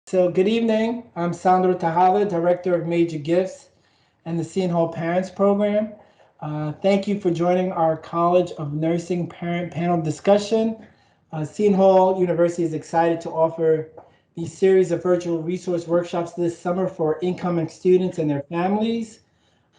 So good evening. I'm Sandro Tejada, Director of Major Gifts and the Seton Hall Parents Program. Thank you for joining our College of Nursing Parent Panel discussion. Seton Hall University is excited to offer these series of virtual resource workshops this summer for incoming students and their families.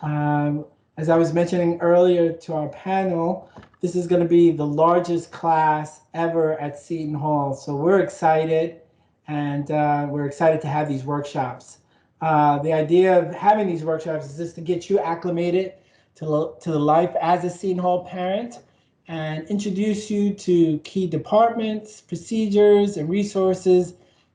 Um, as I was mentioning earlier to our panel, this is going to be the largest class ever at Seton Hall. So we're excited, and we're excited to have these workshops. The idea of having these workshops is just to get you acclimated to the life as a Seton Hall parent and introduce you to key departments, procedures, and resources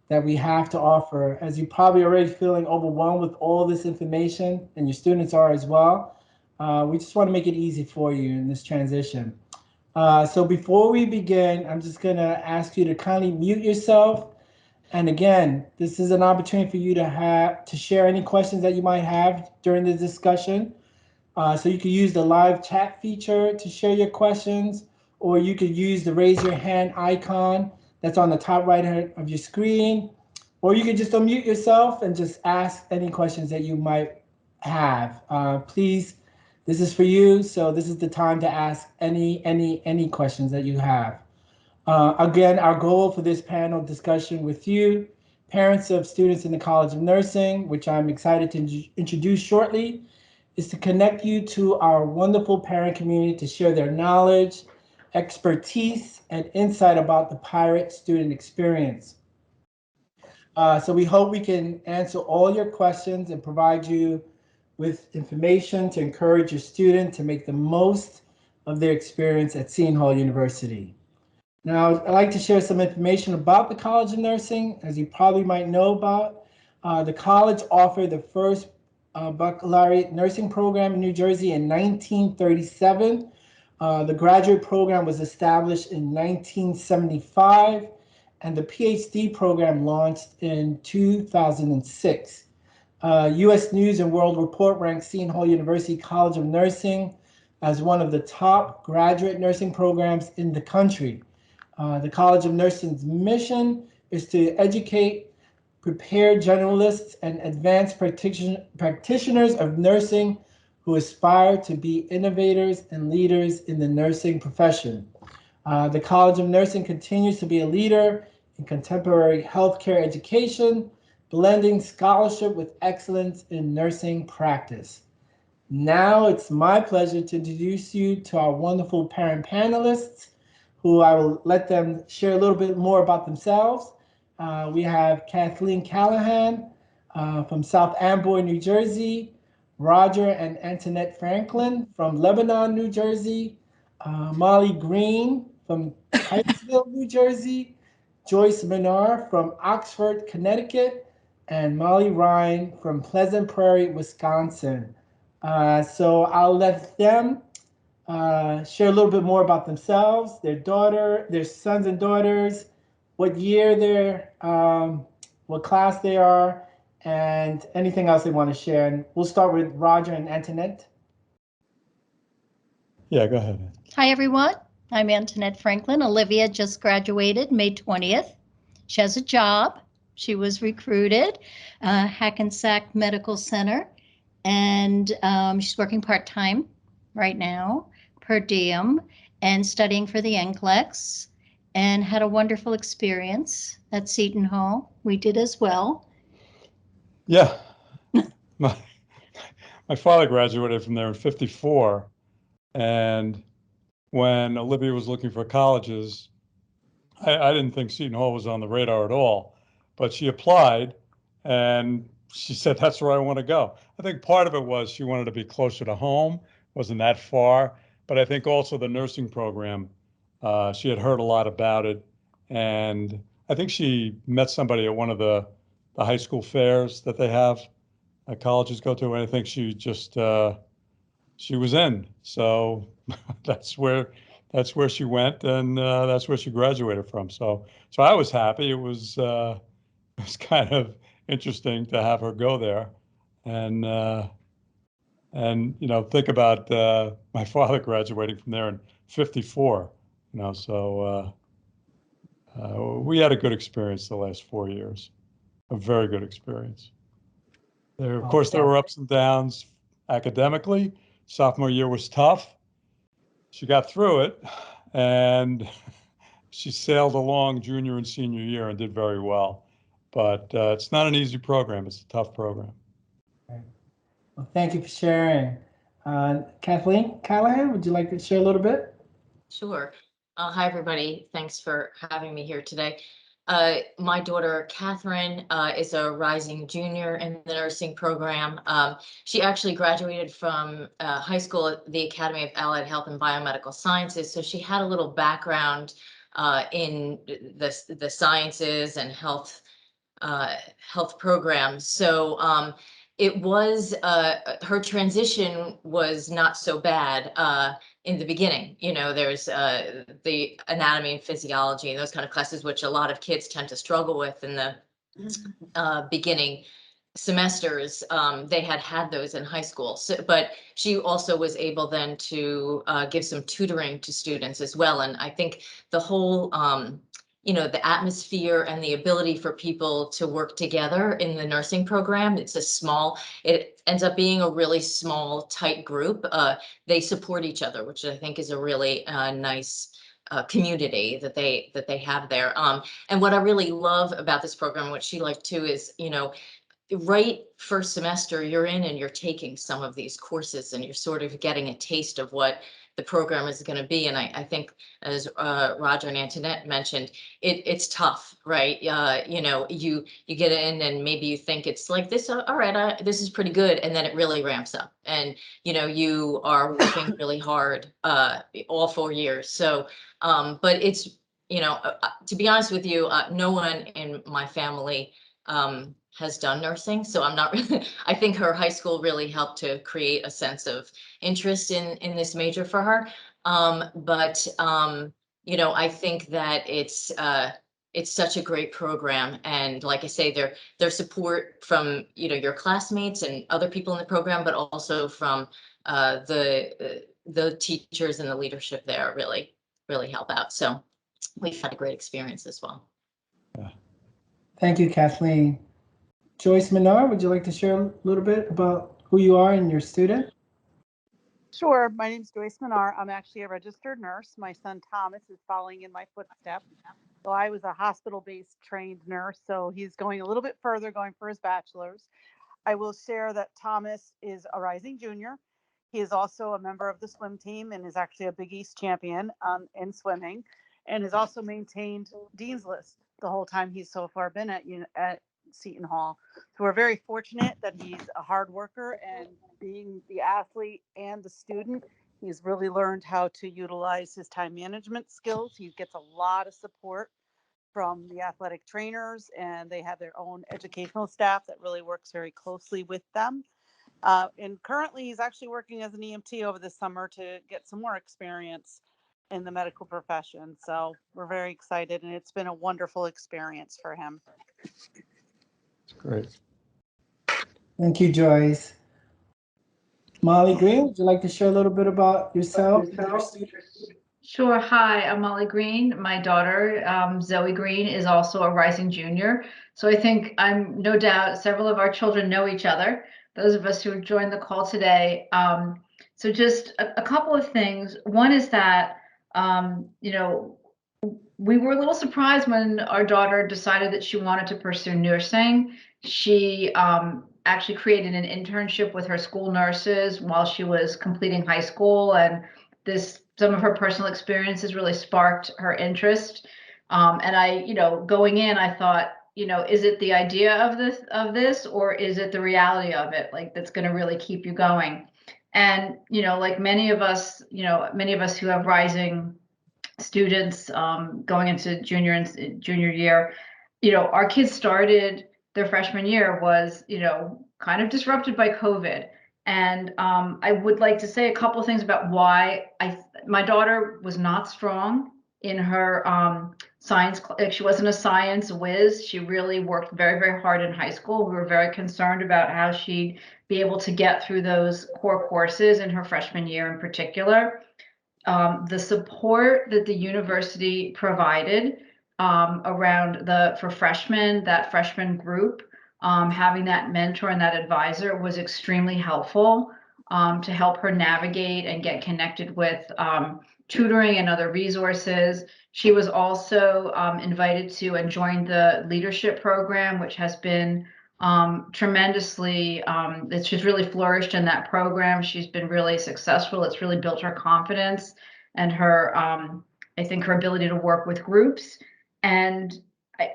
that we have to offer. As you're probably already feeling overwhelmed with all this information, and your students are as well, we just want to make it easy for you in this transition. So before we begin, I'm just going to ask you to kindly mute yourself. And again, this is an opportunity for you to share any questions that you might have during the discussion. So you could use the live chat feature to share your questions, or you could use the raise your hand icon that's on the top right hand of your screen, or you could just unmute yourself and just ask any questions that you might have. Please, this is for you, so this is the time to ask any questions that you have. Again, our goal for this panel discussion with you, parents of students in the College of Nursing, which I'm excited to introduce shortly, is to connect you to our wonderful parent community to share their knowledge, expertise, and insight about the pirate student experience. So we hope we can answer all your questions and provide you with information to encourage your student to make the most of their experience at Seton Hall University. Now, I'd like to share some information about the College of Nursing. As you probably might know about, the college offered the first baccalaureate nursing program in New Jersey in 1937. The graduate program was established in 1975, and the PhD program launched in 2006. U.S. News and World Report ranked Seton Hall University College of Nursing as one of the top graduate nursing programs in the country. The College of Nursing's mission is to educate, prepare generalists and advanced practitioners of nursing who aspire to be innovators and leaders in the nursing profession. The College of Nursing continues to be a leader in contemporary healthcare education, blending scholarship with excellence in nursing practice. Now it's my pleasure to introduce you to our wonderful parent panelists, who I will let them share a little bit more about themselves. We have Kathleen Callahan from South Amboy, New Jersey, Roger and Annette Franklin from Lebanon, New Jersey, Molly Green from Hyattsville, New Jersey, Joyce Minar from Oxford, Connecticut, and Molly Ryan from Pleasant Prairie, Wisconsin. So I'll let them share a little bit more about themselves, their sons and daughters, what year what class they are, and anything else they want to share. And we'll start with Roger and Antoinette. Yeah, go ahead. Hi, everyone. I'm Annette Franklin. Olivia just graduated May 20th. She has a job. She was recruited, Hackensack Medical Center, and she's working part-time right now, per diem, and studying for the NCLEX, and had a wonderful experience at Seton Hall. We did as well. Yeah. My father graduated from there in '54, and when Olivia was looking for colleges, I didn't think Seton Hall was on the radar at all, but she applied, and she said, that's where I want to go. I think part of it was she wanted to be closer to home, wasn't that far, but I think also the nursing program, she had heard a lot about it, and I think she met somebody at one of the high school fairs that they have, colleges go to, and I think she just, she was in. So that's where she went, and that's where she graduated from. So I was happy. It was kind of interesting to have her go there, and think about my father graduating from there in '54. So we had a good experience the last 4 years. a very good experience. Of course, there were ups and downs academically. Sophomore year was tough. She got through it, and she sailed along junior and senior year and did very well. But it's not an easy program. It's a tough program. Well, thank you for sharing. Kathleen Callahan, would you like to share a little bit? Sure. Hi, everybody. Thanks for having me here today. My daughter, Catherine, is a rising junior in the nursing program. She actually graduated from high school at the Academy of Allied Health and Biomedical Sciences. So she had a little background in the sciences and health programs. So it was her transition was not so bad in the beginning. You know, there's the anatomy and physiology and those kind of classes, which a lot of kids tend to struggle with in the beginning semesters. They had those in high school. So, but she also was able then to give some tutoring to students as well. And I think the whole you know, the atmosphere and the ability for people to work together in the nursing program. It ends up being a really small, tight group. They support each other, which I think is a really nice community that they have there. And what I really love about this program, what she liked too, is, you know, right first semester you're in and you're taking some of these courses and you're sort of getting a taste of what the program is going to be. And I think, as Roger and Antoinette mentioned, it's tough, right? You know, you get in and maybe you think it's like this, all right, this is pretty good. And then it really ramps up and, you know, you are working really hard all 4 years. So, but it's, you know, to be honest with you, no one in my family has done nursing. So I'm not really, I think her high school really helped to create a sense of interest in this major for her. But you know, I think that it's such a great program. And like I say, their support from, you know, your classmates and other people in the program, but also from the teachers and the leadership there really help out. So we've had a great experience as well. Yeah. Thank you, Kathleen. Joyce Minar, would you like to share a little bit about who you are and your student? Sure. My name is Joyce Minar. I'm actually a registered nurse. My son Thomas is following in my footsteps. So I was a hospital-based trained nurse. So he's going a little bit further, going for his bachelor's. I will share that Thomas is a rising junior. He is also a member of the swim team and is actually a Big East champion in swimming, and has also maintained Dean's List the whole time he's so far been at Seton Hall. So we're very fortunate that he's a hard worker, and being the athlete and the student, he's really learned how to utilize his time management skills. He gets a lot of support from the athletic trainers, and they have their own educational staff that really works very closely with them. And currently he's actually working as an EMT over the summer to get some more experience in the medical profession. So we're very excited, and it's been a wonderful experience for him. Great. Thank you, Joyce. Molly Green, would you like to share a little bit about yourself? Sure. Hi, I'm Molly Green. My daughter, Zoe Green, is also a rising junior. So I think I'm no doubt several of our children know each other, those of us who have joined the call today. So just a couple of things. One is that, you know, we were a little surprised when our daughter decided that she wanted to pursue nursing. She actually created an internship with her school nurses while she was completing high school, and some of her personal experiences really sparked her interest. And I, you know, going in, I thought, you know, is it the idea of this, or is it the reality of it, like that's going to really keep you going? And you know, like many of us who have rising students going into junior year, you know, our kids started their freshman year was, you know, kind of disrupted by COVID. And I would like to say a couple of things about why my daughter was not strong in her science. She wasn't a science whiz. She really worked very, very hard in high school. We were very concerned about how she'd be able to get through those core courses in her freshman year in particular. The support that the university provided around for freshmen, that freshman group, having that mentor and that advisor was extremely helpful to help her navigate and get connected with tutoring and other resources. She was also invited to and joined the leadership program, which has been tremendously, she's really flourished in that program. She's been really successful. It's really built her confidence and her, I think her ability to work with groups. And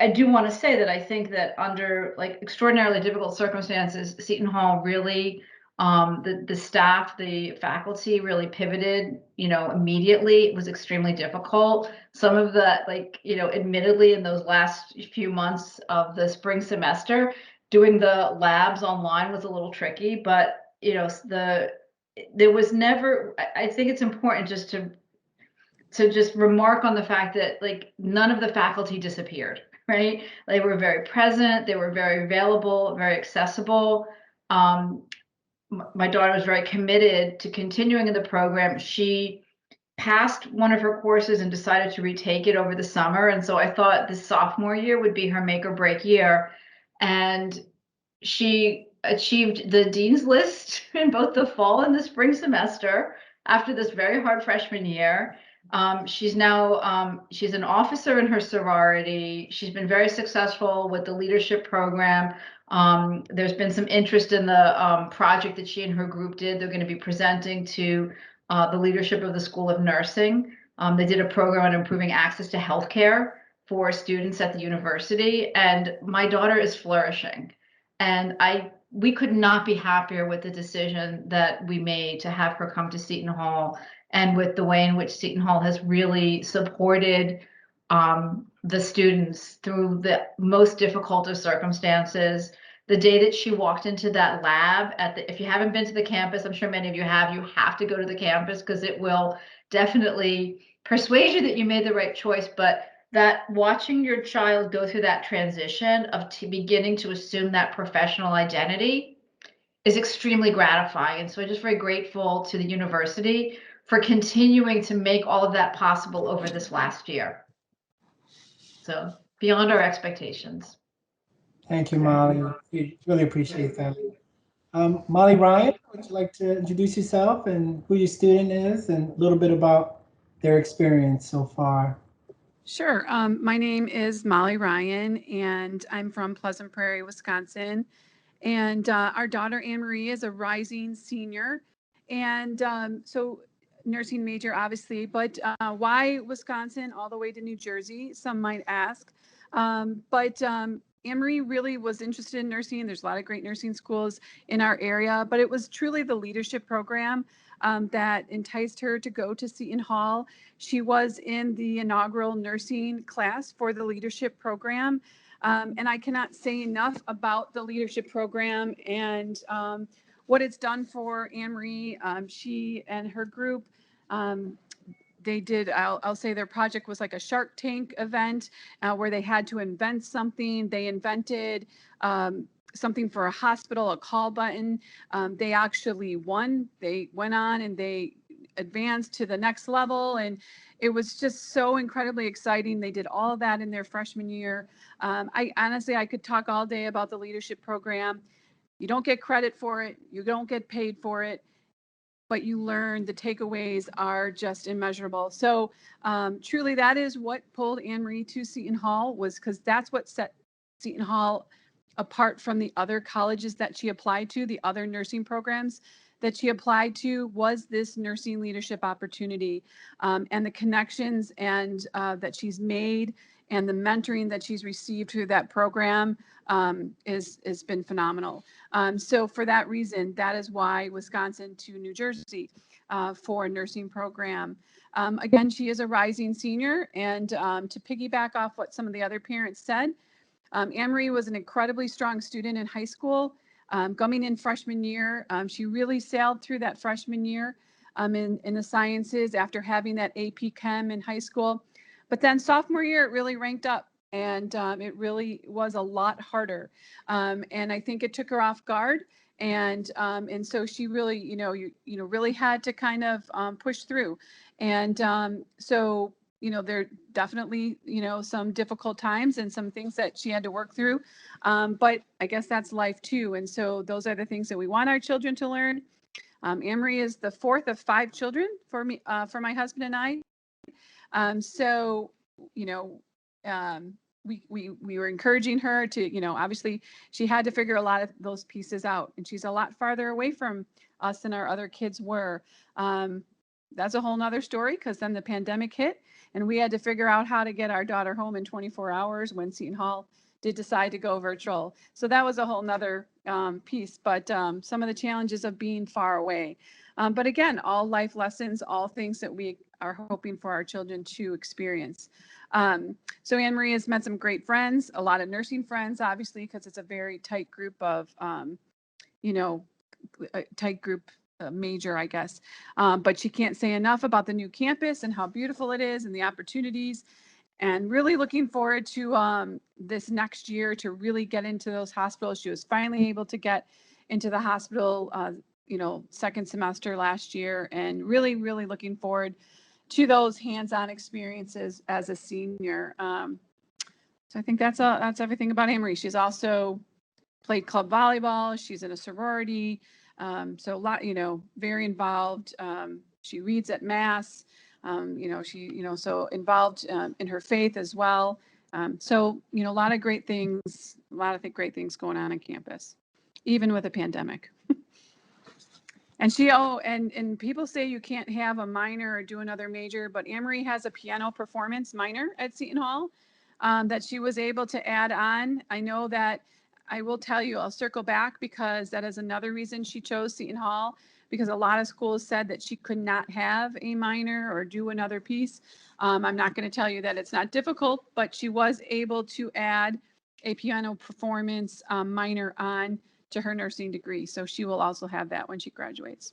I do want to say that I think that under like extraordinarily difficult circumstances, Seton Hall really, the staff, the faculty really pivoted, immediately. It was extremely difficult. Some of the, admittedly in those last few months of the spring semester, doing the labs online was a little tricky, but there was never, I think it's important just to just remark on the fact that like none of the faculty disappeared, right? They were very present, they were very available, very accessible. My daughter was very committed to continuing in the program. She passed one of her courses and decided to retake it over the summer. And so I thought this sophomore year would be her make or break year. And she achieved the dean's list in both the fall and the spring semester after this very hard freshman year. She's now she's an officer in her sorority. She's been very successful with the leadership program. There's been some interest in the project that she and her group did. They're going to be presenting to the leadership of the School of Nursing. They did a program on improving access to healthcare for students at the university, and my daughter is flourishing. And we could not be happier with the decision that we made to have her come to Seton Hall, and with the way in which Seton Hall has really supported the students through the most difficult of circumstances. The day that she walked into that lab if you haven't been to the campus, I'm sure many of you have to go to the campus because it will definitely persuade you that you made the right choice. But that watching your child go through that transition of beginning to assume that professional identity is extremely gratifying. And so I'm just very grateful to the university for continuing to make all of that possible over this last year. So beyond our expectations. Thank you, Molly. We really appreciate that. Molly Ryan, would you like to introduce yourself and who your student is and a little bit about their experience so far? Sure. My name is Molly Ryan, and I'm from Pleasant Prairie, Wisconsin. And our daughter, Anne Marie, is a rising senior. And so nursing major, obviously, but why Wisconsin all the way to New Jersey, some might ask. But Anne Marie really was interested in nursing. There's a lot of great nursing schools in our area, but it was truly the leadership program that enticed her to go to Seton Hall. She was in the inaugural nursing class for the leadership program. And I cannot say enough about the leadership program and what it's done for Anne Marie. She and her group, they did, I'll say their project was like a Shark Tank event where they had to invent something. They invented something for a hospital, a call button. They actually won. They went on and they advanced to the next level. And it was just so incredibly exciting. They did all of that in their freshman year. I honestly, I could talk all day about the leadership program. You don't get credit for it. You don't get paid for it, but you learn. The takeaways are just immeasurable. So truly that is what pulled Anne Marie to Seton Hall, was because that's what set Seton Hall apart from the other colleges that she applied to, the other nursing programs that she applied to, was this nursing leadership opportunity, and the connections and that she's made and the mentoring that she's received through that program has been phenomenal. So for that reason, that is why Wisconsin to New Jersey for a nursing program. Again, she is a rising senior, and to piggyback off what some of the other parents said, Anne Marie was an incredibly strong student in high school. Coming in freshman year, she really sailed through that freshman year in the sciences after having that AP Chem in high school. But then sophomore year, it really ranked up, and it really was a lot harder. And I think it took her off guard. And so she really, really had to kind of push through. And so there are definitely, some difficult times and some things that she had to work through. But I guess that's life too. And so those are the things that we want our children to learn. Anne-Marie is the fourth of 5 children for me, for my husband and I. So, we were encouraging her to, obviously she had to figure a lot of those pieces out, and she's a lot farther away from us than our other kids were. That's a whole nother story, because then the pandemic hit and we had to figure out how to get our daughter home in 24 hours when Seton Hall did decide to go virtual. So that was a whole nother piece, but some of the challenges of being far away. But again, all life lessons, all things that we are hoping for our children to experience. So Anne-Marie has met some great friends, a lot of nursing friends, obviously, because it's a very tight group of, a tight group major, I guess. But she can't say enough about the new campus and how beautiful it is and the opportunities, and really looking forward to this next year to really get into those hospitals. She was finally able to get into the hospital, second semester last year, and really, really looking forward to those hands-on experiences as a senior. So I think that's everything about Anne-Marie. She's also played club volleyball. She's in a sorority. So a lot, very involved. She reads at mass. So involved in her faith as well. So, a lot of great things, great things going on campus, even with a pandemic. And and people say you can't have a minor or do another major, but Anne-Marie has a piano performance minor at Seton Hall that she was able to add on. I know that, I will tell you, I'll circle back, because that is another reason she chose Seton Hall, because a lot of schools said that she could not have a minor or do another piece. I'm not going to tell you that it's not difficult, but she was able to add a piano performance minor on to her nursing degree. So she will also have that when she graduates.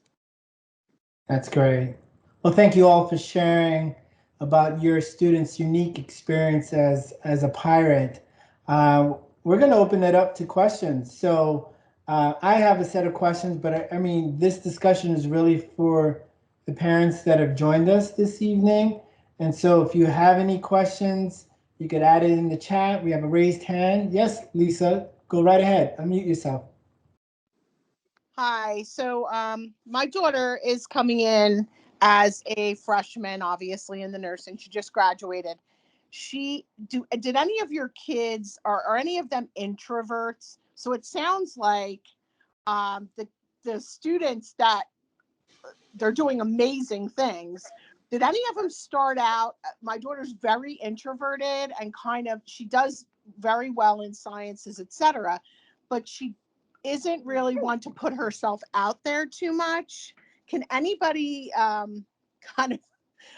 That's great. Well, thank you all for sharing about your students' unique experience as a pirate. We're going to open it up to questions. So I have a set of questions, but I mean, this discussion is really for the parents that have joined us this evening. And so if you have any questions, you could add it in the chat. We have a raised hand. Yes, Lisa, go right ahead. Unmute yourself. Hi. So my daughter is coming in as a freshman, obviously, in the nursing. She just graduated. Did any of your kids, are any of them introverts? So it sounds like the students that they're doing amazing things. Did any of them start out? My daughter's very introverted and she does very well in sciences, etc. But she isn't really one to put herself out there too much. Can anybody kind of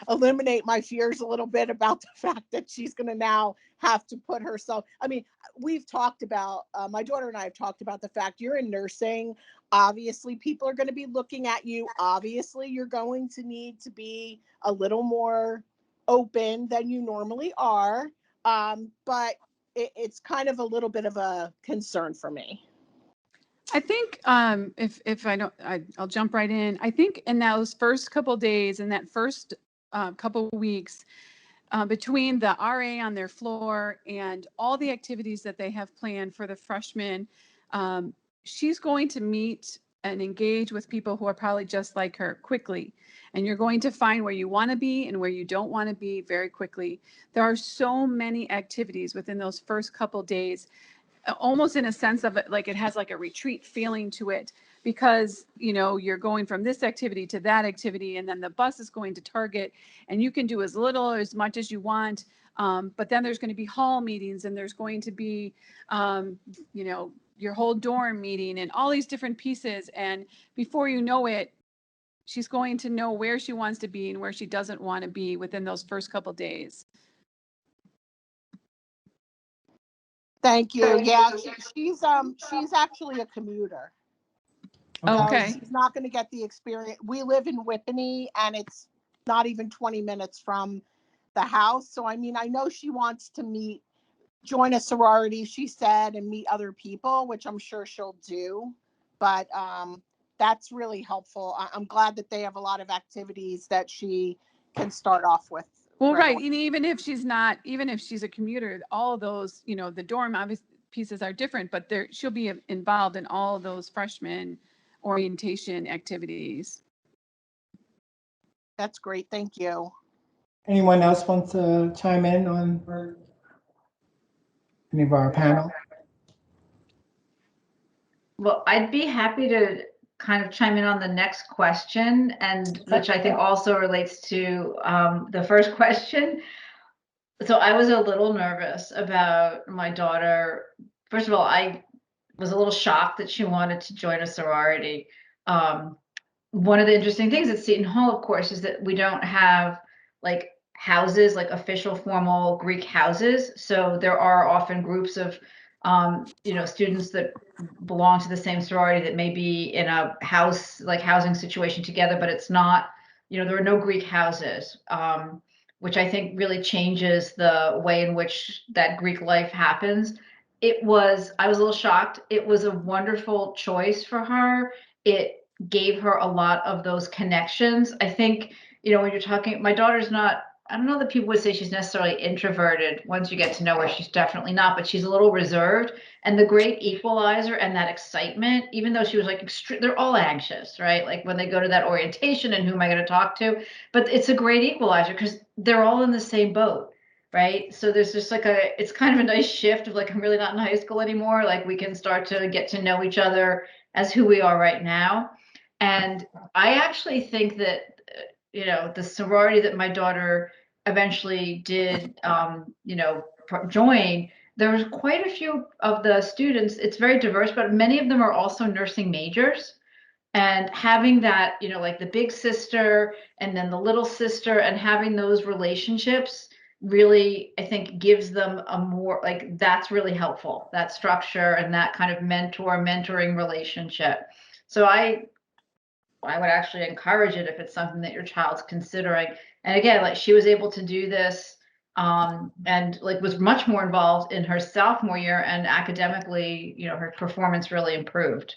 eliminate my fears a little bit about the fact that she's going to now have to put herself? I mean, we've talked about, my daughter and I have talked about the fact you're in nursing. Obviously, people are going to be looking at you. Obviously, you're going to need to be a little more open than you normally are. But it's kind of a little bit of a concern for me. I think if I don't, I'll jump right in. I think in those first couple of days, in that first couple of weeks, between the RA on their floor and all the activities that they have planned for the freshmen, she's going to meet and engage with people who are probably just like her quickly. And you're going to find where you want to be and where you don't want to be very quickly. There are so many activities within those first couple of days, almost in a sense of it, like it has like a retreat feeling to it, because you're going from this activity to that activity, and then the bus is going to Target, and you can do as little or as much as you want, but then there's going to be hall meetings, and there's going to be your whole dorm meeting and all these different pieces, and before you know it, she's going to know where she wants to be and where she doesn't want to be within those first couple days. Thank you. Yeah, she's actually a commuter. Okay. She's not going to get the experience. We live in Whippany, and it's not even 20 minutes from the house. So, I mean, I know she wants to join a sorority, she said, and meet other people, which I'm sure she'll do. But that's really helpful. I'm glad that they have a lot of activities that she can start off with Well, right. And even if she's not, even if she's a commuter, all of those, you know, the dorm pieces are different, but she'll be involved in all of those freshman orientation activities. That's great. Thank you. Anyone else want to chime in on any of our panel? Well, I'd be happy to kind of chime in on the next question, and which I think also relates to the first question. So I was a little nervous about my daughter. First of all, I was a little shocked that she wanted to join a sorority. One of the interesting things at Seton Hall, of course, is that we don't have like houses, like official formal Greek houses. So there are often groups of, students that belong to the same sorority that may be in a house, like housing situation together, but it's not, there are no Greek houses, which I think really changes the way in which that Greek life happens. I was a little shocked. It was a wonderful choice for her. It gave her a lot of those connections. I think, when you're talking, my daughter's not, I don't know that people would say she's necessarily introverted. Once you get to know her, she's definitely not, but she's a little reserved. And the great equalizer and that excitement, even though she was like, they're all anxious, right? Like when they go to that orientation and who am I going to talk to? But it's a great equalizer because they're all in the same boat. Right. So there's just like it's kind of a nice shift of like, I'm really not in high school anymore. Like we can start to get to know each other as who we are right now. And I actually think that, the sorority that my daughter eventually did, join, there was quite a few of the students. It's very diverse, but many of them are also nursing majors. And having that, like the big sister and then the little sister and having those relationships really, I think, gives them a more like that's really helpful, that structure and that kind of mentoring relationship. So I would actually encourage it if it's something that your child's considering. And again, like she was able to do this and like was much more involved in her sophomore year, and academically, her performance really improved.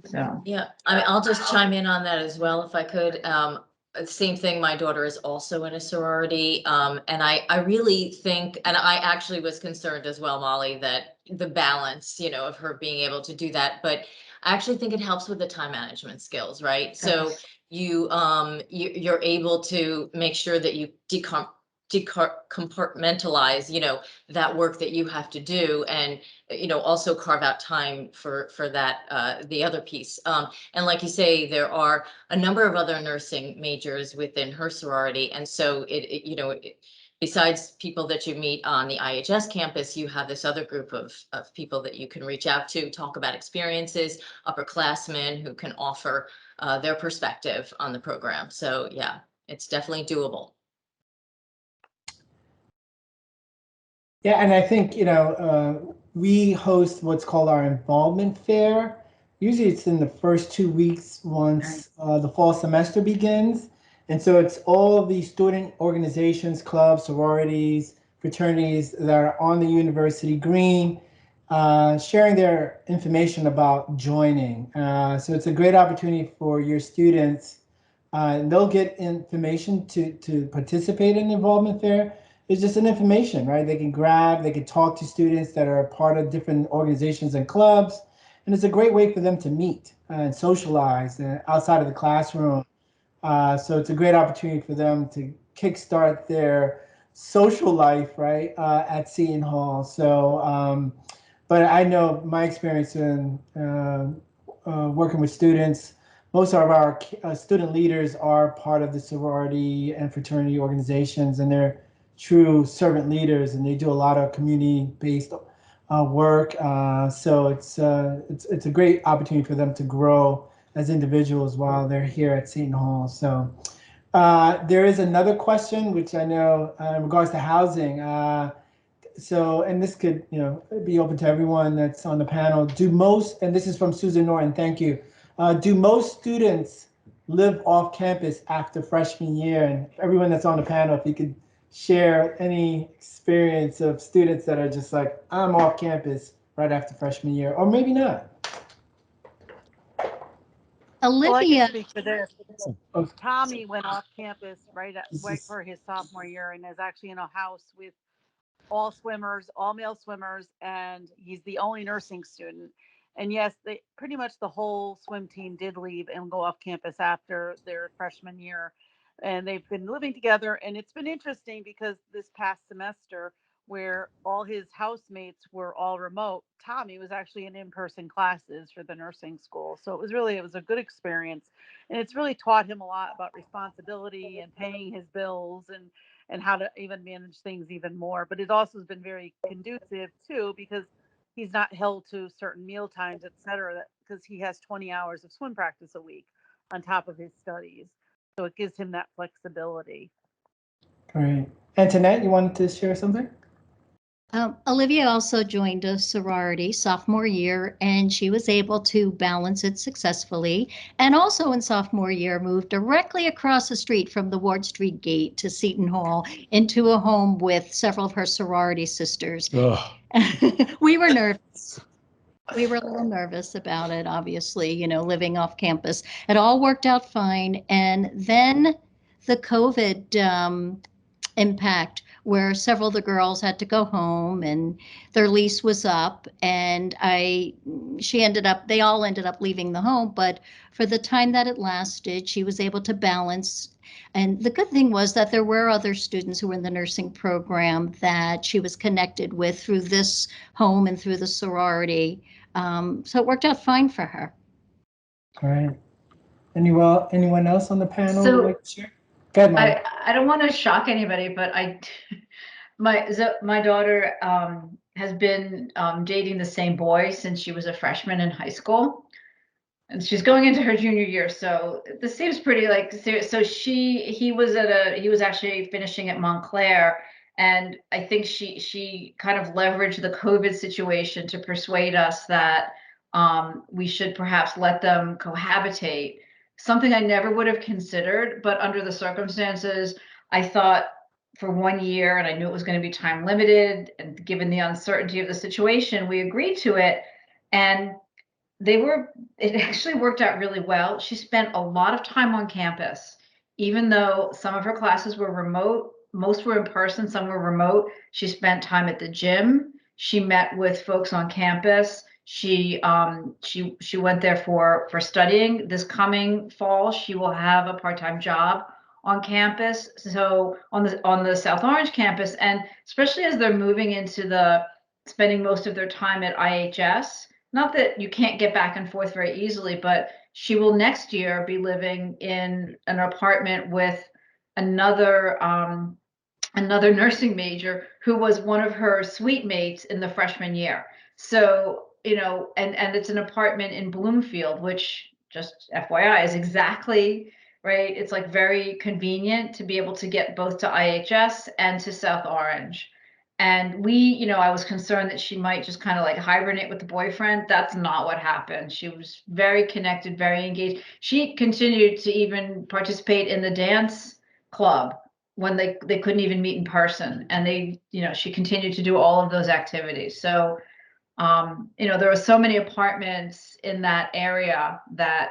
So yeah, I mean, I'll just chime in on that as well if I could. Same thing, my daughter is also in a sorority, and I really think, and I actually was concerned as well, Molly, that the balance, of her being able to do that, but I actually think it helps with the time management skills, right? So you're able to make sure that you compartmentalize, that work that you have to do, and also carve out time for that, the other piece. And like you say, there are a number of other nursing majors within her sorority, and so besides people that you meet on the IHS campus, you have this other group of people that you can reach out to, talk about experiences, upperclassmen who can offer their perspective on the program. So yeah, it's definitely doable. Yeah, and I think, we host what's called our involvement fair. Usually it's in the first 2 weeks once the fall semester begins. And so it's all the student organizations, clubs, sororities, fraternities that are on the university green, sharing their information about joining. So it's a great opportunity for your students. They'll get information to participate in the involvement fair. It's just an information, right? They can talk to students that are part of different organizations and clubs. And it's a great way for them to meet and socialize outside of the classroom. So it's a great opportunity for them to kickstart their social life, right, at Seton Hall. So, but I know my experience in working with students, most of our student leaders are part of the sorority and fraternity organizations, and they're true servant leaders, and they do a lot of community-based work. So it's a great opportunity for them to grow as individuals while they're here at Seton Hall. So there is another question, which I know in regards to housing. So, and this could, be open to everyone that's on the panel. And this is from Susan Norton, thank you. Do most students live off campus after freshman year? And everyone that's on the panel, if you could share any experience of students that are just like, I'm off campus right after freshman year, or maybe not. Well, I can Olivia, speak for this. Oh, Tommy went off campus right for his sophomore year and is actually in a house with all swimmers, all male swimmers, and he's the only nursing student. And yes, they pretty much the whole swim team did leave and go off campus after their freshman year. And they've been living together. And it's been interesting because this past semester, where all his housemates were all remote, Tommy was actually in person classes for the nursing school. So it was a good experience. And it's really taught him a lot about responsibility and paying his bills and how to even manage things even more. But it also has been very conducive too, because he's not held to certain meal times, et cetera, because he has 20 hours of swim practice a week on top of his studies. So it gives him that flexibility. great. Antoinette, you wanted to share something? Olivia also joined a sorority sophomore year, and she was able to balance it successfully. And also in sophomore year, moved directly across the street from the Ward Street gate to Seton Hall into a home with several of her sorority sisters. We were nervous. We were a little nervous about it, obviously, living off campus. It all worked out fine. And then the COVID impact, where several of the girls had to go home and their lease was up, and they all ended up leaving the home, but for the time that it lasted, she was able to balance. And the good thing was that there were other students who were in the nursing program that she was connected with through this home and through the sorority. So it worked out fine for her. Great. Anyone else on the panel would So like to share? Go ahead, Molly. I don't want to shock anybody, but my daughter has been dating the same boy since she was a freshman in high school, and she's going into her junior year. So this seems pretty like serious. So he was actually finishing at Montclair, and I think she kind of leveraged the COVID situation to persuade us that we should perhaps let them cohabitate. Something I never would have considered, but under the circumstances, I thought for 1 year, and I knew it was going to be time limited, and given the uncertainty of the situation, we agreed to it. And it actually worked out really well. She spent a lot of time on campus, even though some of her classes were remote, most were in person, some were remote. She spent time at the gym. She met with folks on campus. She went there for studying. This coming fall, she will have a part-time job on campus. So on the South Orange campus, and especially as they're moving into spending most of their time at IHS. Not that you can't get back and forth very easily, but she will next year be living in an apartment with another nursing major who was one of her suite mates in the freshman year. So, and it's an apartment in Bloomfield, which, just FYI, is exactly right. It's like very convenient to be able to get both to IHS and to South Orange. And I was concerned that she might just kind of like hibernate with the boyfriend. That's not what happened. She was very connected, very engaged. She continued to even participate in the dance club when they couldn't even meet in person. And she continued to do all of those activities. So, there are so many apartments in that area that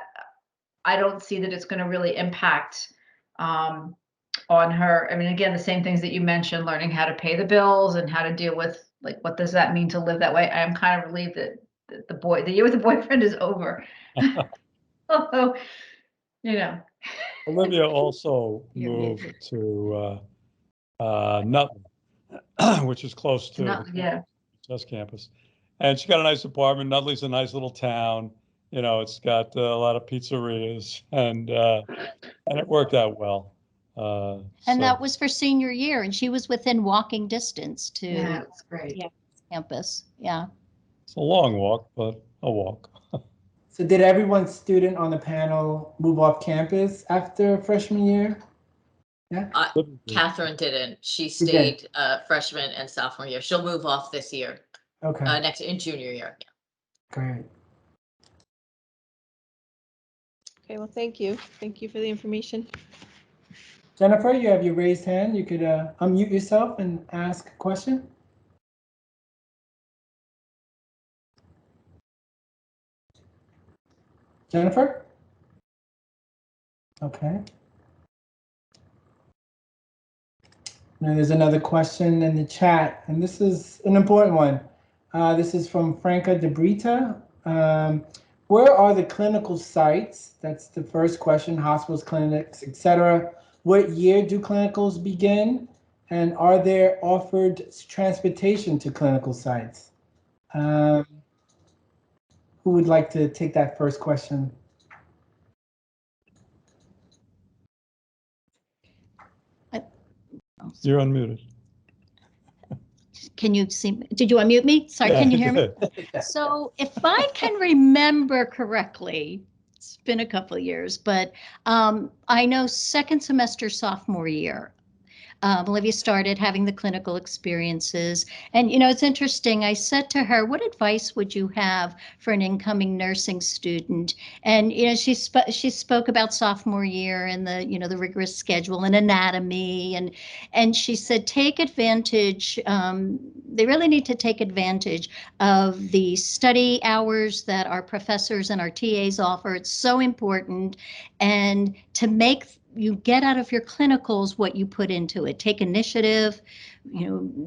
I don't see that it's going to really impact on her. I mean, again, the same things that you mentioned, learning how to pay the bills and how to deal with, like, what does that mean to live that way? I am kind of relieved that the year with the boyfriend is over. Although, Olivia also You're moved muted. to Nutley, which is close to the CHS campus. And she got a nice apartment. Nutley's a nice little town. It's got a lot of pizzerias, and it worked out well. And that was for senior year, and she was within walking distance to that's great. campus. Yeah. It's a long walk, but a walk. So did everyone student on the panel move off campus after freshman year? Yeah. Catherine didn't. She She did. stayed freshman and sophomore year. She'll move off this year, Okay. in junior year. Great. Okay, well, thank you. Thank you for the information. Jennifer, you have your raised hand. You could unmute yourself and ask a question. Jennifer? Okay. Now there's another question in the chat, and this is an important one. This is from Franca De Brita. Where are the clinical sites? That's the first question, hospitals, clinics, etc. What year do clinicals begin? And are there offered transportation to clinical sites? Who would like to take that first question? You're unmuted. Can you see me? Did you unmute me? Sorry, Yeah, can you I hear me? did. So if I can remember correctly, it's been a couple of years, but I know second semester sophomore year, Olivia started having the clinical experiences. And, it's interesting. I said to her, what advice would you have for an incoming nursing student? And, she spoke about sophomore year and the rigorous schedule and anatomy. And she said, take advantage. They really need to take advantage of the study hours that our professors and our TAs offer. It's so important. And to make you get out of your clinicals what you put into it. Take initiative,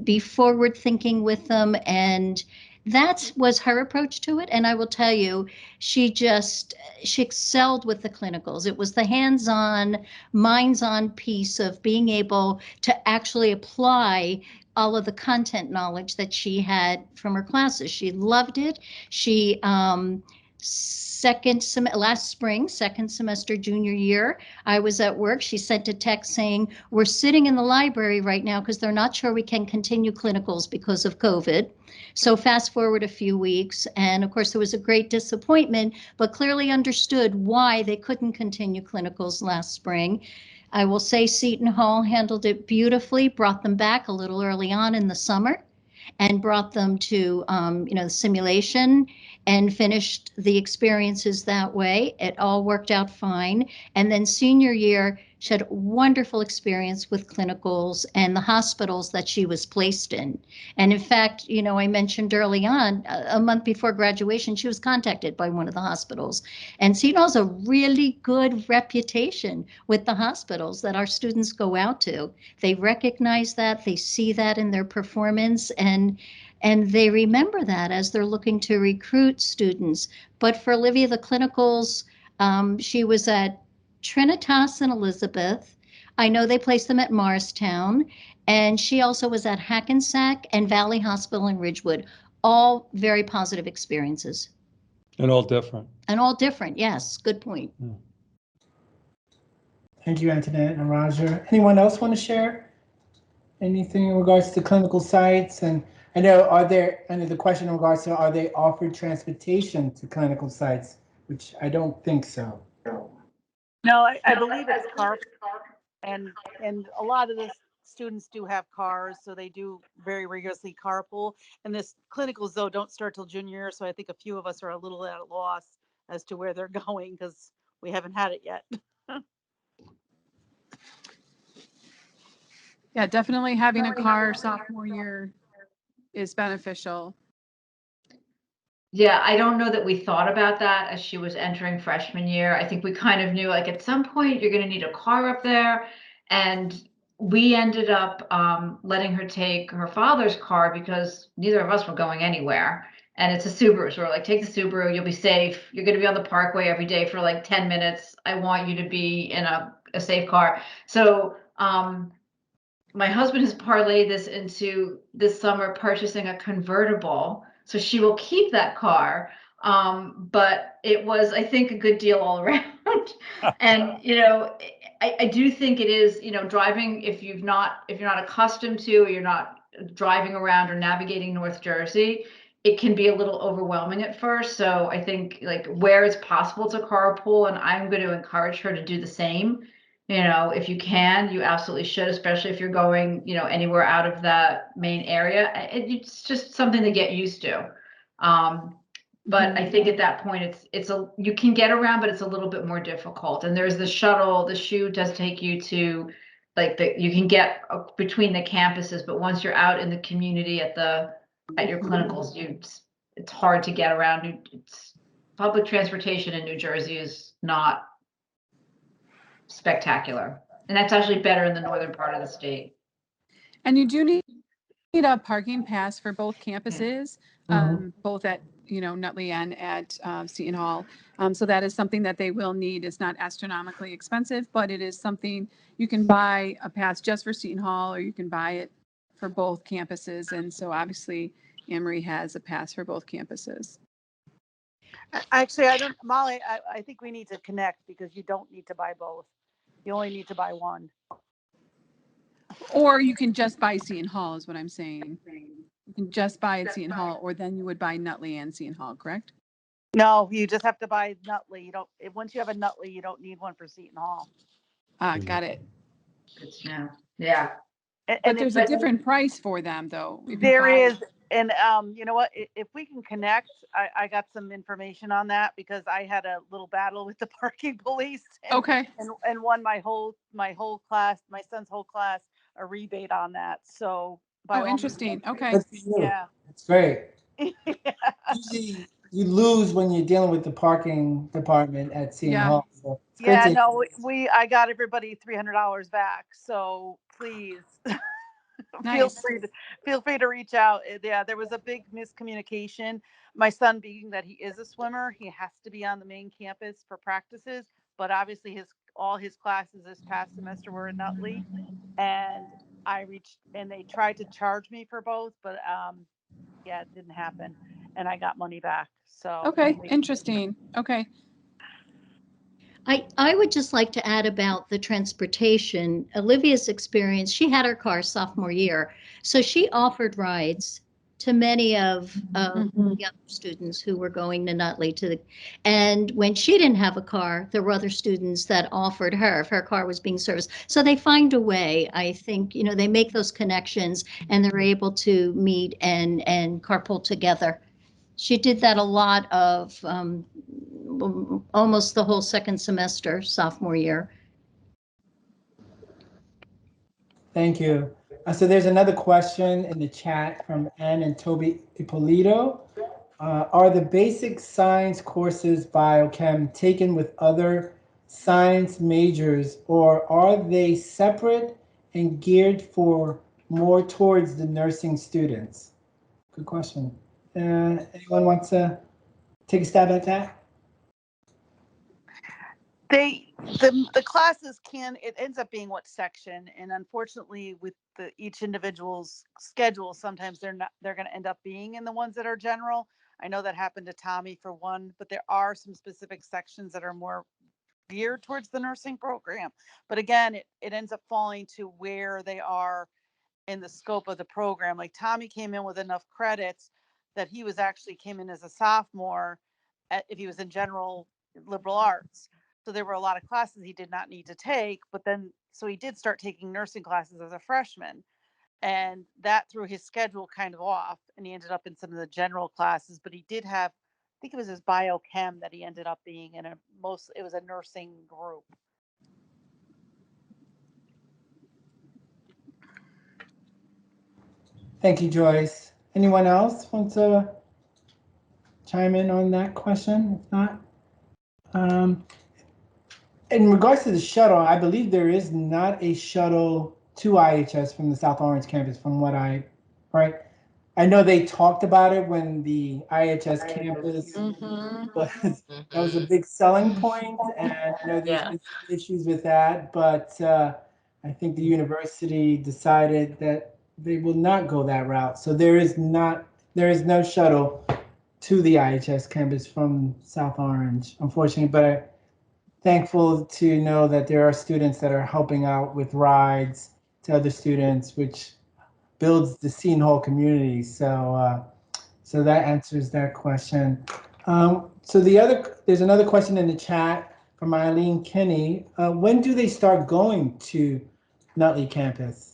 be forward thinking with them. And that was her approach to it. And I will tell you, she excelled with the clinicals. It was the hands-on, minds-on piece of being able to actually apply all of the content knowledge that she had from her classes. She loved it. She, last spring, second semester, junior year, I was at work. She sent a text saying, we're sitting in the library right now because they're not sure we can continue clinicals because of COVID. So fast forward a few weeks. And of course, there was a great disappointment, but clearly understood why they couldn't continue clinicals last spring. I will say Seton Hall handled it beautifully, brought them back a little early on in the summer and brought them to, the simulation and finished the experiences that way. It all worked out fine. And then senior year, she had a wonderful experience with clinicals and the hospitals that she was placed in. And in fact, I mentioned early on, a month before graduation, she was contacted by one of the hospitals. And Seton has a really good reputation with the hospitals that our students go out to. They recognize that, they see that in their performance, and they remember that as they're looking to recruit students. But for Olivia, the clinicals, she was at Trinitas and Elizabeth. I know they placed them at Morristown. And she also was at Hackensack and Valley Hospital in Ridgewood. All very positive experiences. And all different. And all different, yes. Good point. Yeah. Thank you, Antoinette and Roger. Anyone else want to share anything in regards to clinical sites? And I know, the question in regards to, are they offered transportation to clinical sites? Which I don't think so. No, I believe it's car, and a lot of the students do have cars, so they do very rigorously carpool. And this clinicals though don't start till junior year, so I think a few of us are a little at a loss as to where they're going because we haven't had it yet. Yeah, definitely having a car sophomore year is beneficial. Yeah, I don't know that we thought about that as she was entering freshman year. I think we kind of knew like at some point you're going to need a car up there. And we ended up letting her take her father's car because neither of us were going anywhere. And it's a Subaru. So we're like, take the Subaru, you'll be safe. You're going to be on the parkway every day for like 10 minutes. I want you to be in a safe car. So my husband has parlayed this into this summer purchasing a convertible. So she will keep that car. But it was, I think, a good deal all around. And, I do think it is, driving, if you're not accustomed to, or you're not driving around or navigating North Jersey, it can be a little overwhelming at first. So I think like where it's possible to carpool, and I'm going to encourage her to do the same. If you can, you absolutely should, especially if you're going, anywhere out of that main area. It's just something to get used to. But I think at that point, you can get around, but it's a little bit more difficult. And there's the shuttle. The SHU does take you to, you can get between the campuses, but once you're out in the community at your clinicals, it's hard to get around. Public transportation in New Jersey is not spectacular. And that's actually better in the northern part of the state. And you do need a parking pass for both campuses, both at Nutley and at Seton Hall. So that is something that they will need. It's not astronomically expensive, but it is something you can buy a pass just for Seton Hall, or you can buy it for both campuses. And so obviously Anne-Marie has a pass for both campuses. Actually, Molly, I think we need to connect, because you don't need to buy both. You only need to buy one. Or you can just buy Seton Hall is what I'm saying. You can just buy at Seton Hall, or then you would buy Nutley and Seton Hall, correct? No, you just have to buy Nutley. You don't. Once you have a Nutley, you don't need one for Seton Hall. Got it. Good to know. Yeah. But there's a different price for them, though. There is, and you know what? If we can connect, I got some information on that, because I had a little battle with the parking police. Okay. And won my whole class, my son's whole class, a rebate on that. So interesting. Okay. Yeah. That's great. Yeah. Usually you lose when you're dealing with the parking department at Seton Hall. So it's Yeah, great to- no, I got everybody $300 back. So please Nice. feel free to reach out. Yeah, there was a big miscommunication. My son, being that he is a swimmer, he has to be on the main campus for practices, but obviously all his classes this past semester were in Nutley, and they tried to charge me for both, but yeah, it didn't happen, and I got money back. So Okay, interesting. Okay. I would just like to add about the transportation. Olivia's experience, she had her car sophomore year, so she offered rides to many of the other students who were going to Nutley and when she didn't have a car, there were other students that offered her if her car was being serviced. So they find a way. I think, they make those connections and they're able to meet and carpool together. She did that a lot of almost the whole second semester, sophomore year. Thank you. So there's another question in the chat from Ann and Toby Ippolito. Are the basic science courses biochem taken with other science majors, or are they separate and geared for more towards the nursing students? Good question. Anyone wants to take a stab at that? The classes it ends up being what section, and unfortunately with each individual's schedule, sometimes they're going to end up being in the ones that are general. I know that happened to Tommy for one, but there are some specific sections that are more geared towards the nursing program. But again, it ends up falling to where they are in the scope of the program. Like Tommy came in with enough credits that he came in as a sophomore if he was in general liberal arts. So there were a lot of classes he did not need to take, so he did start taking nursing classes as a freshman, and that threw his schedule kind of off, and he ended up in some of the general classes. But he did have, I think it was his biochem that he ended up being in it was a nursing group. Thank you, Joyce. Anyone else want to chime in on that question? If not, in regards to the shuttle, I believe there is not a shuttle to IHS from the South Orange campus, right? I know they talked about it when the IHS campus that was a big selling point, and I know there's been some issues with that, but I think the university decided that they will not go that route. So there is no shuttle to the IHS campus from South Orange, unfortunately, but I'm thankful to know that there are students that are helping out with rides to other students, which builds the Seton Hall community. So that answers that question. So there's another question in the chat from Eileen Kinney. When do they start going to Nutley campus?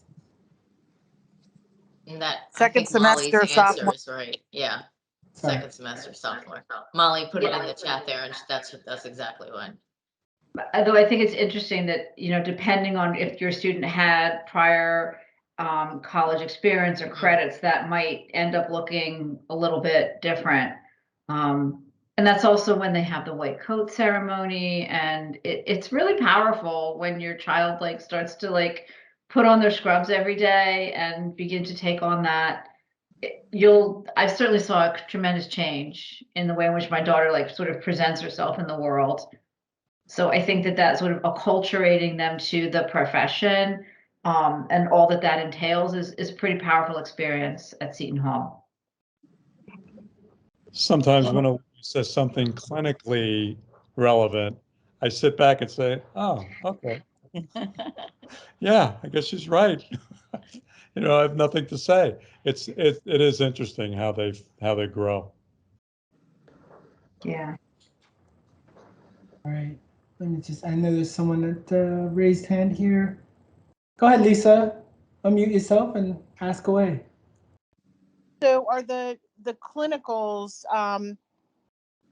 That second semester, sophomore. is right. Yeah. Second semester, sophomore. Molly put it in the chat there, and that's exactly what. Although I think it's interesting that, depending on if your student had prior college experience or credits, that might end up looking a little bit different. And that's also when they have the white coat ceremony, and it's really powerful when your child like starts to like put on their scrubs every day and begin to take on that. I certainly saw a tremendous change in the way in which my daughter like sort of presents herself in the world. So I think that that sort of acculturating them to the profession, and all that that entails is a pretty powerful experience at Seton Hall. Sometimes when a lady says something clinically relevant, I sit back and say, oh, okay. Yeah, I guess she's right. You know, I have nothing to say. It is interesting how they grow. Yeah. All right. Let me just, I know there's someone that raised hand here. Go ahead, Lisa. Unmute yourself and ask away. So are the clinicals,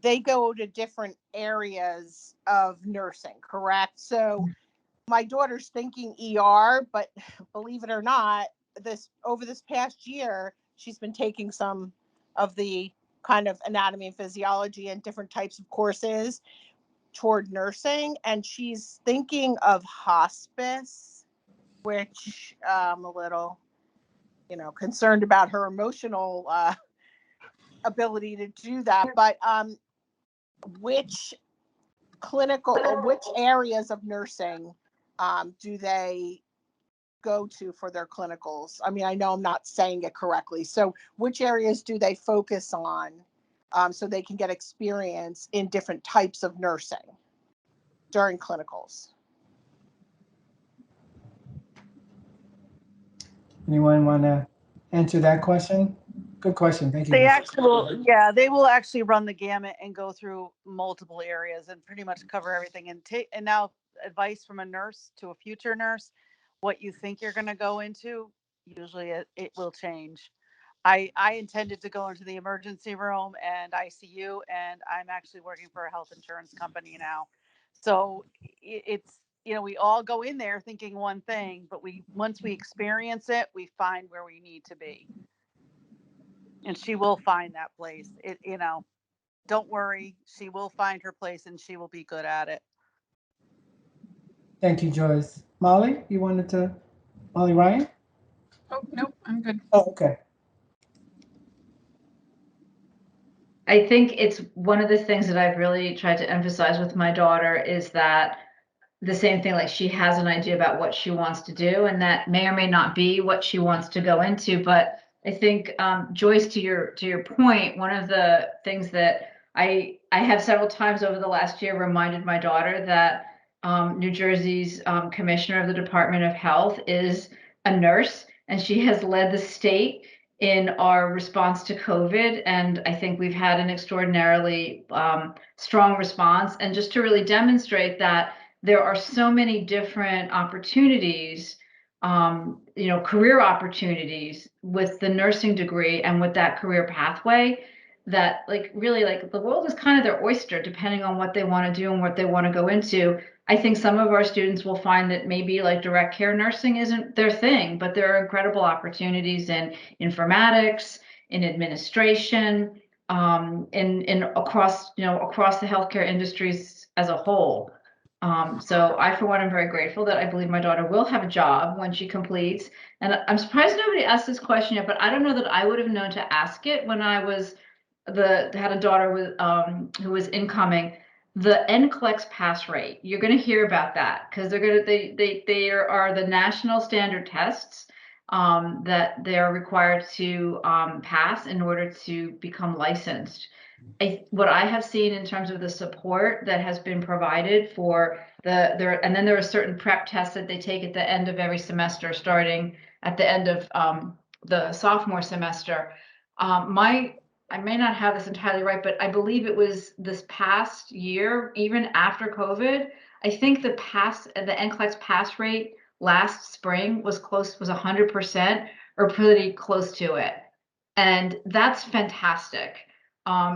they go to different areas of nursing, correct? So my daughter's thinking ER, but believe it or not, over this past year, she's been taking some of the kind of anatomy and physiology and different types of courses toward nursing, and she's thinking of hospice, which I'm a little, concerned about her emotional ability to do that. But which which areas of nursing do they go to for their clinicals? I mean, I know I'm not saying it correctly. So which areas do they focus on so they can get experience in different types of nursing during clinicals? Anyone want to answer that question? Good question. Thank you. They Lisa. actually will, yeah, they will actually run the gamut and go through multiple areas and pretty much cover everything. And now advice from a nurse to a future nurse, what you think you're going to go into, usually it will change. I intended to go into the emergency room and ICU, and I'm actually working for a health insurance company now. So it's, we all go in there thinking one thing, but once we experience it, we find where we need to be. And she will find that place. Don't worry, she will find her place and she will be good at it. Thank you, Joyce. Molly, you wanted to? Molly Ryan? Oh, nope, I'm good. Oh, okay. I think it's one of the things that I've really tried to emphasize with my daughter is that the same thing, like she has an idea about what she wants to do, and that may or may not be what she wants to go into. But I think, Joyce, to your point, one of the things that I have several times over the last year reminded my daughter that New Jersey's commissioner of the Department of Health is a nurse, and she has led the state in our response to COVID. And I think we've had an extraordinarily strong response. And just to really demonstrate that there are so many different opportunities, career opportunities with the nursing degree and with that career pathway, that like really like the world is kind of their oyster depending on what they want to do and what they want to go into. I think some of our students will find that maybe like direct care nursing isn't their thing, but there are incredible opportunities in informatics, in administration, in across the healthcare industries as a whole. So I, for one, am very grateful that I believe my daughter will have a job when she completes. And I'm surprised nobody asked this question yet, but I don't know that I would have known to ask it when I had a daughter with who was incoming. The NCLEX pass rate, you're going to hear about that because they are the national standard tests that they're required to pass in order to become licensed. What I have seen in terms of the support that has been provided for and then there are certain prep tests that they take at the end of every semester, starting at the end of the sophomore semester. I may not have this entirely right, but I believe it was this past year, even after COVID, I think the NCLEX pass rate last spring was 100% or pretty close to it. And that's fantastic.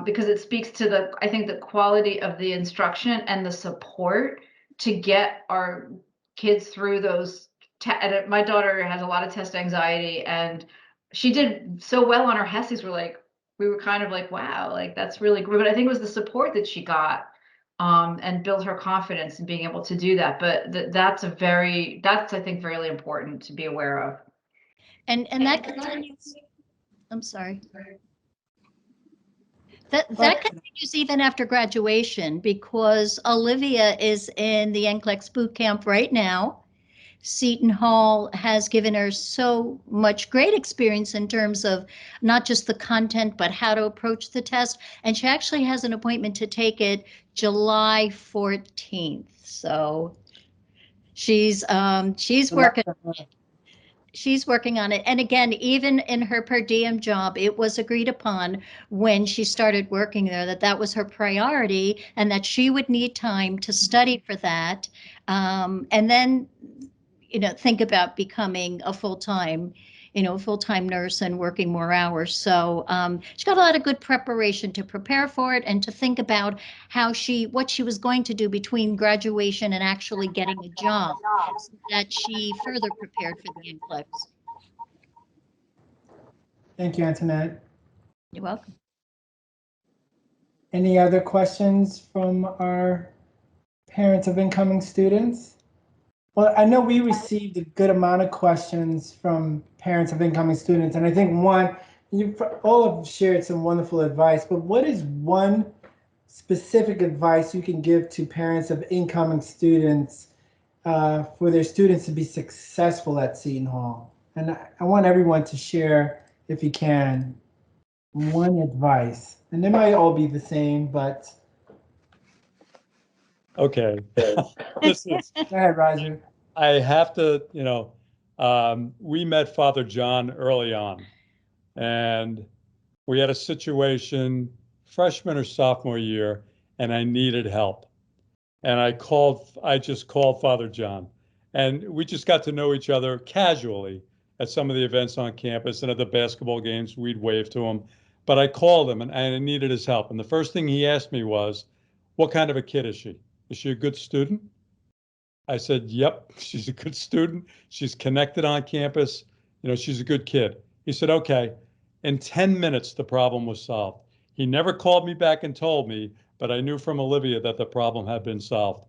Because it speaks to I think the quality of the instruction and the support to get our kids through those. My daughter has a lot of test anxiety, and she did so well on her HESIs. We're like, we were kind of like, wow, like that's really great. But I think it was the support that she got, and build her confidence in being able to do that. But that's I think really important to be aware of. And that continues. I'm sorry. That continues even after graduation, because Olivia is in the NCLEX boot camp right now. Seton Hall has given her so much great experience in terms of not just the content, but how to approach the test. And she actually has an appointment to take it July 14th. So she's working. She's working on it. And again, even in her per diem job, it was agreed upon when she started working there that that was her priority and that she would need time to study for that. And then, think about becoming a full-time nurse and working more hours. So she got a lot of good preparation to prepare for it and to think about what she was going to do between graduation and actually getting a job, so that she further prepared for the NCLEX. Thank you, Antoinette. You're welcome. Any other questions from our parents of incoming students? Well, I know we received a good amount of questions from parents of incoming students, and I think you all have shared some wonderful advice, but what is one specific advice you can give to parents of incoming students for their students to be successful at Seton Hall? And I want everyone to share, if you can, one advice. And they might all be the same, but Okay. This is, go ahead, Roger. I have to, we met Father John early on, and we had a situation freshman or sophomore year, and I needed help. And I just called Father John, and we just got to know each other casually at some of the events on campus, and at the basketball games, we'd wave to him. But I called him and I needed his help. And the first thing he asked me was, what kind of a kid is she? Is she a good student? I said, yep, she's a good student. She's connected on campus. She's a good kid. He said, okay. In 10 minutes, the problem was solved. He never called me back and told me, but I knew from Olivia that the problem had been solved.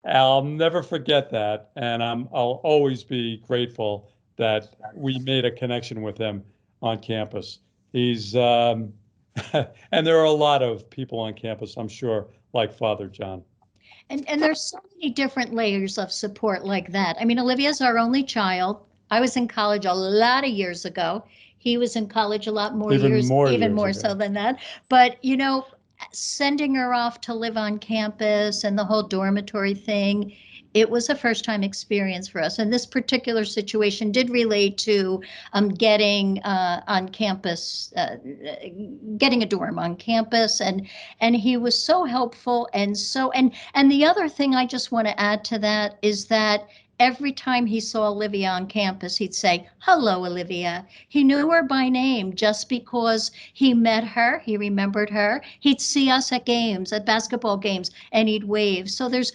I'll never forget that. And I'll always be grateful that we made a connection with him on campus. He's, and there are a lot of people on campus, I'm sure, like Father John. And there's so many different layers of support like that. I mean, Olivia's our only child. I was in college a lot of years ago. He was in college a lot more years, even more so than that. But, sending her off to live on campus and the whole dormitory thing, it was a first time experience for us. And this particular situation did relate to getting on campus, getting a dorm on campus. And he was so helpful. And the other thing I just want to add to that is that every time he saw Olivia on campus, he'd say, hello, Olivia. He knew her by name just because he met her. He remembered her. He'd see us at games, at basketball games, and he'd wave. So there's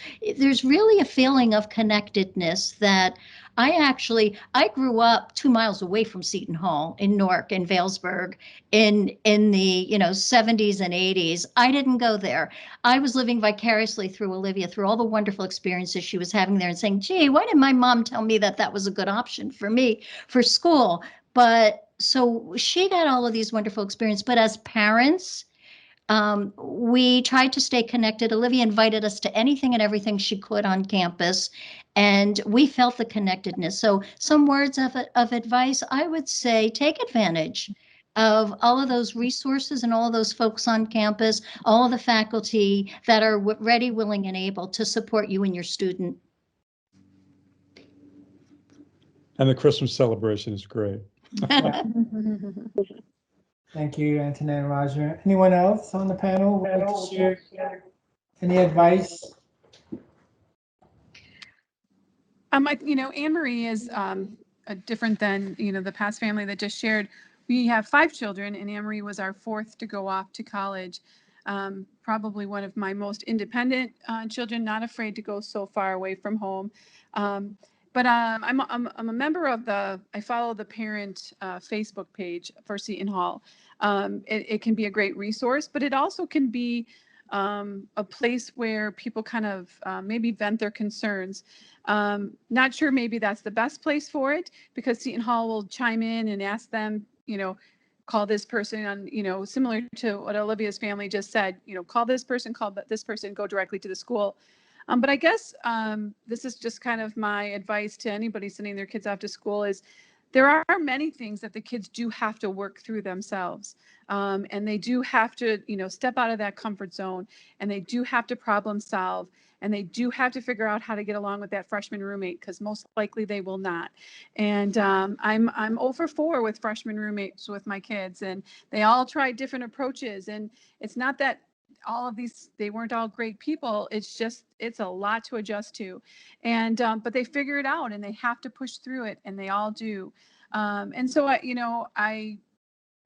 really a feeling of connectedness that I grew up 2 miles away from Seton Hall in Newark, in Vailsburg, in the 70s and 80s. I didn't go there. I was living vicariously through Olivia, through all the wonderful experiences she was having there, and saying, gee, why didn't my mom tell me that was a good option for me for school? But so she got all of these wonderful experiences. But as parents, we tried to stay connected. Olivia invited us to anything and everything she could on campus, and we felt the connectedness. So some words of advice, I would say, take advantage of all of those resources and all of those folks on campus, all of the faculty that are ready, willing, and able to support you and your student. And the Christmas celebration is great. Thank you, Antoinette and Roger. Anyone else on the panel would like to share any advice? Anne Marie is different than the past family that just shared. We have 5 children, and Anne Marie was our 4th to go off to college. Probably one of my most independent children, not afraid to go so far away from home. But I'm a member of I follow the parent Facebook page for Seton Hall. it can be a great resource, but it also can be a place where people kind of maybe vent their concerns. Not sure maybe that's the best place for it, because Seton Hall will chime in and ask them, call this person on, similar to what Olivia's family just said, call this person, go directly to the school. But I guess this is just kind of my advice to anybody sending their kids off to school is there are many things that the kids do have to work through themselves. And they do have to, step out of that comfort zone, and they do have to problem solve, and they do have to figure out how to get along with that freshman roommate, because most likely they will not. And I'm 0 for 4 with freshman roommates with my kids, and they all tried different approaches. And it's not that all of these, they weren't all great people. It's just, it's a lot to adjust to. And, but they figure it out, and they have to push through it, and they all do. And so, I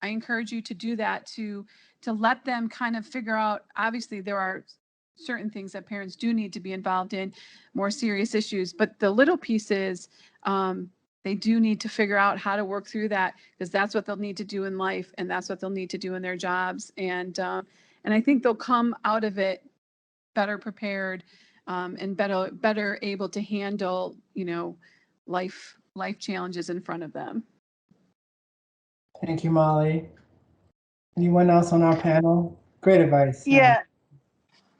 encourage you to do that, to let them kind of figure out, obviously there are certain things that parents do need to be involved in, more serious issues, but the little pieces, they do need to figure out how to work through that, because that's what they'll need to do in life, and that's what they'll need to do in their jobs. And I think they'll come out of it better prepared, and better able to handle, life challenges in front of them. Thank you, Molly. Anyone else on our panel? Great advice. Yeah.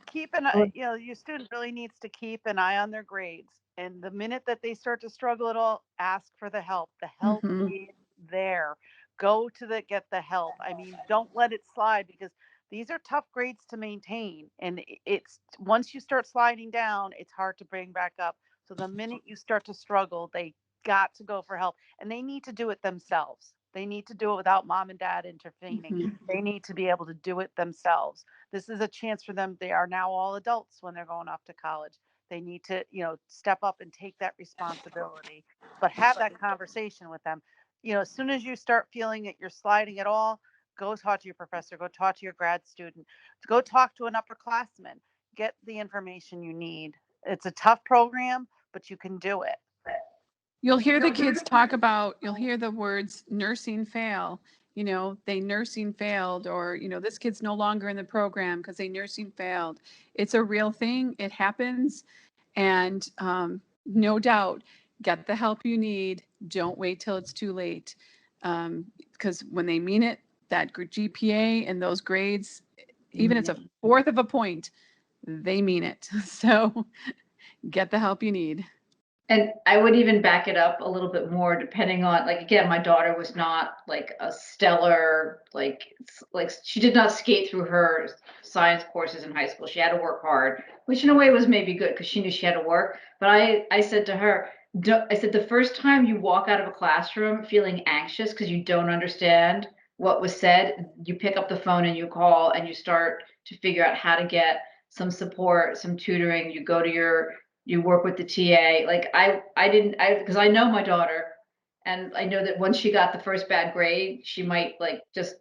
Keep an eye, your student really needs to keep an eye on their grades. And the minute that they start to struggle at all, ask for the help. The help is there. Go to get the help. I mean, don't let it slide, because these are tough grades to maintain. And it's once you start sliding down, it's hard to bring back up. So the minute you start to struggle, they got to go for help, and they need to do it themselves. They need to do it without mom and dad intervening. They need to be able to do it themselves. This is a chance for them. They are now all adults when they're going off to college. They need to, step up and take that responsibility, but have that conversation with them. As soon as you start feeling that you're sliding at all, go talk to your professor, go talk to your grad student, go talk to an upperclassman, get the information you need. It's a tough program, but you can do it. You'll hear the kids talk about, you'll hear the words nursing fail, they nursing failed, or, this kid's no longer in the program because they nursing failed. It's a real thing. It happens. And no doubt, get the help you need. Don't wait till it's too late. Because when they mean it, that GPA and those grades, even it's a 1/4 of a point, they mean it. So get the help you need. And I would even back it up a little bit more, depending on, like, again, my daughter was not like a stellar, like she did not skate through her science courses in high school. She had to work hard, which in a way was maybe good because she knew she had to work. But I said to her, I said, the first time you walk out of a classroom feeling anxious because you don't understand what was said, you pick up the phone and you call and you start to figure out how to get some support, some tutoring. You go to you work with the TA. Like because I know my daughter, and I know that once she got the first bad grade, she might like just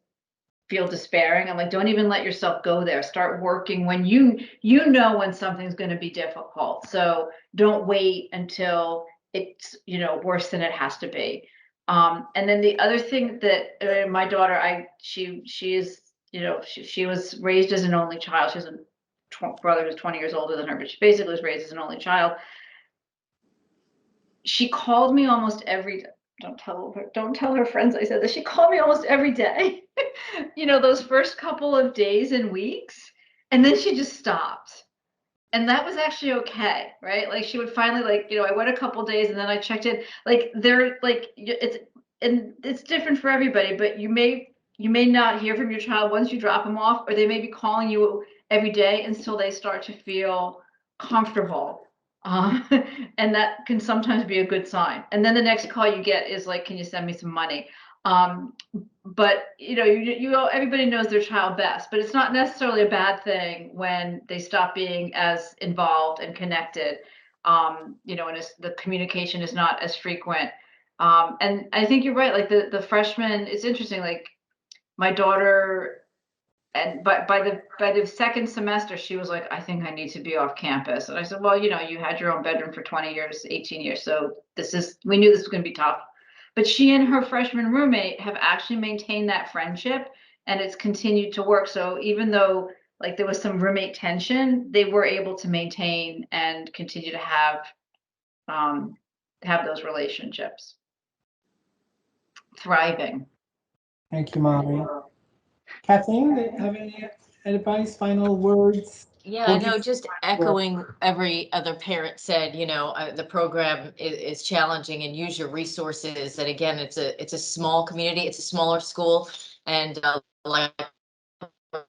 feel despairing. I'm like, don't even let yourself go there. Start working when you know when something's going to be difficult. So don't wait until it's worse than it has to be. And then the other thing that my daughter, she is she was raised as an only child. She has a brother who's 20 years older than her, but she basically was raised as an only child. She called me almost every don't tell her friends I said that. She called me almost every day. Those first couple of days and weeks, and then she just stopped. And that was actually okay, right? Like she would finally I went a couple days and then I checked in. Like they're like it's different for everybody, but you may not hear from your child once you drop them off, or they may be calling you every day until they start to feel comfortable. And that can sometimes be a good sign. And then the next call you get is like, can you send me some money? But everybody knows their child best, but it's not necessarily a bad thing when they stop being as involved and connected, and the communication is not as frequent. And I think you're right. Like the freshmen, it's interesting. Like my daughter, and by the second semester, she was like, I think I need to be off campus. And I said, well, you had your own bedroom for 20 years, 18 years. So we knew this was going to be tough. But she and her freshman roommate have actually maintained that friendship and it's continued to work. So even though like there was some roommate tension, they were able to maintain and continue to have those relationships thriving. Thank you, Molly. Kathleen, do you have any advice, final words? Yeah, no, just echoing every other parent said, the program is challenging, and use your resources. And again, it's a small community, it's a smaller school, and like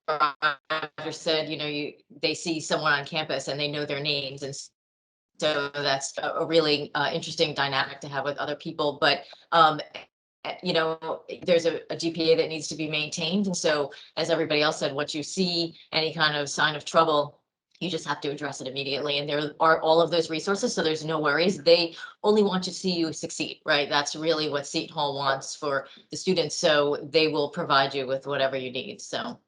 Roger said, they see someone on campus and they know their names, and so that's a really interesting dynamic to have with other people. But there's a GPA that needs to be maintained. And so, as everybody else said, once you see any kind of sign of trouble, you just have to address it immediately. And there are all of those resources. So there's no worries. They only want to see you succeed, right? That's really what Seton Hall wants for the students. So they will provide you with whatever you need. So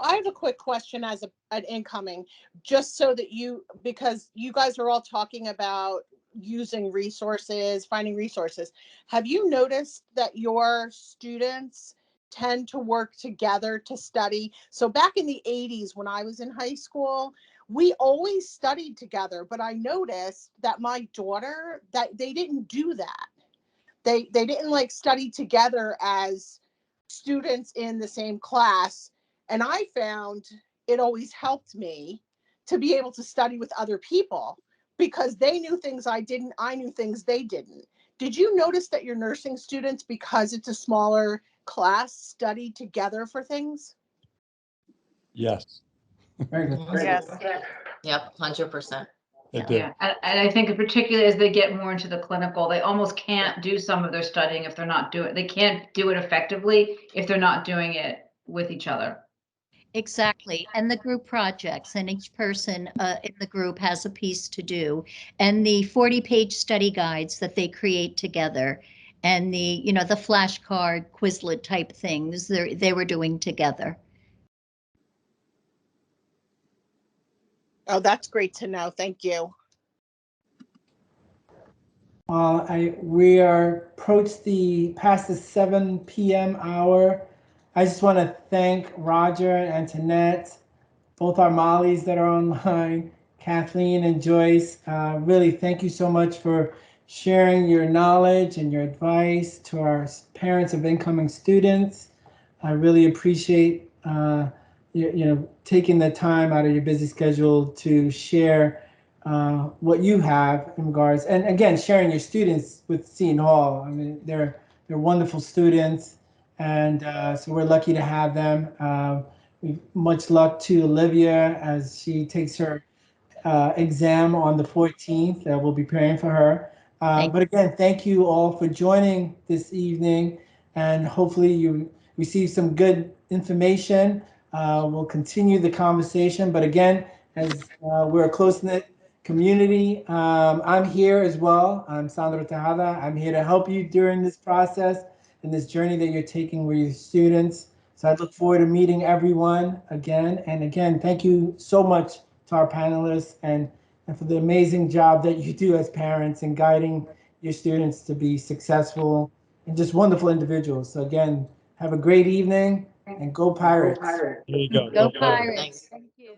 I have a quick question as an incoming, just so that because you guys are all talking about using resources, finding resources. Have you noticed that your students tend to work together to study? So back in the 80s, when I was in high school, we always studied together, but I noticed that my daughter, that they didn't do that. They didn't like study together as students in the same class. And I found it always helped me to be able to study with other people because they knew things I didn't, I knew things they didn't. Did you notice that your nursing students, because it's a smaller class, study together for things? Yes, Very good. Yes. yep, 100%. they Yeah. do. Yeah, and I think in particular as they get more into the clinical, they almost can't do some of their studying if they're not doing, they can't do it effectively if they're not doing it with each other. Exactly. And the group projects, and each person in the group has a piece to do. And the 40-page study guides that they create together, and the flashcard Quizlet type things they were doing together. Oh, that's great to know. Thank you. We are past the 7 p.m. hour. I just want to thank Roger and Antoinette, both our Mollys that are online, Kathleen and Joyce. Really, thank you so much for sharing your knowledge and your advice to our parents of incoming students. I really appreciate taking the time out of your busy schedule to share what you have in regards, and again, sharing your students with Seton Hall. I mean, they're wonderful students, and so we're lucky to have them. Much luck to Olivia as she takes her exam on the 14th. We'll be praying for her. But again, thank you all for joining this evening, and hopefully you receive some good information. We'll continue the conversation, but again, as we're a close-knit community, I'm here as well. I'm Sandro Tejada. I'm here to help you during this process and this journey that you're taking with your students. So I look forward to meeting everyone again. And again, thank you so much to our panelists and for the amazing job that you do as parents in guiding your students to be successful and just wonderful individuals. So again, have a great evening and go Pirates. There you go. Go Pirates. Thanks. Thank you.